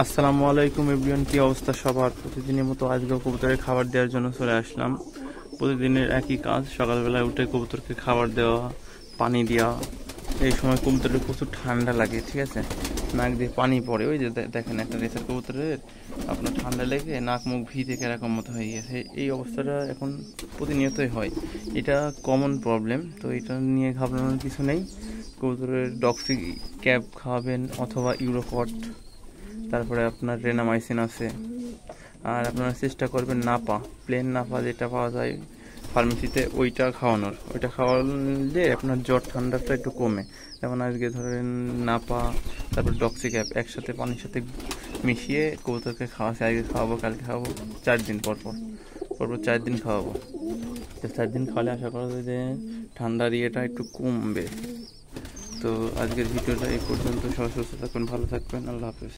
আসসালামু আলাইকুম এভরিওয়ান, কি অবস্থা সবার? প্রতিদিনের মতো আজকেও কবুতরের খাবার দেওয়ার জন্য চলে আসলাম। প্রতিদিনের একই কাজ, সকালবেলায় উঠে কবুতরকে খাবার দেওয়া, পানি দেওয়া। এই সময় কবুতরের প্রচুর ঠান্ডা লাগে, ঠিক আছে, নাক দিয়ে পানি পড়ে। ওই যে দেখেন একটা রেসার কবুতরের আপনার ঠান্ডা লেগে নাক মুখ ভি থেকে এরকম মতো হয়ে গেছে। এই অবস্থাটা এখন প্রতিনিয়তই হয়, এটা কমন প্রবলেম। তো এটা নিয়ে ঘাবড়ানোর কিছু নেই। কবুতরের ডক্সি ক্যাপ খাওয়াবেন অথবা ইউরোকট, তারপরে আপনার রেনামাইসিন আছে। আর আপনারা চেষ্টা করবেন নাপা, প্লেন নাপা যেটা পাওয়া যায় ফার্মেসিতে, ওইটা খাওয়ানোর। ওইটা খাওয়ালে আপনার জ্বর ঠান্ডাটা একটু কমে। যেমন আজকে ধরেন নাপা, তারপর ডক্সিক্যাপ একসাথে পানির সাথে মিশিয়ে কবুতরকে খাওয়াচ্ছি। আজকে খাওয়াবো, কালকে খাওয়াবো, 4 দিন পরপর 4 দিন খাওয়াবো। তো 4 দিন খাওয়ালে আশা করা যায় যে ঠান্ডার ইয়েটা একটু কমবে। তো আজকের ভিডিওটা এই পর্যন্ত। সবাই সুস্থ থাকবেন, ভালো থাকবেন, আল্লাহ হাফেজ।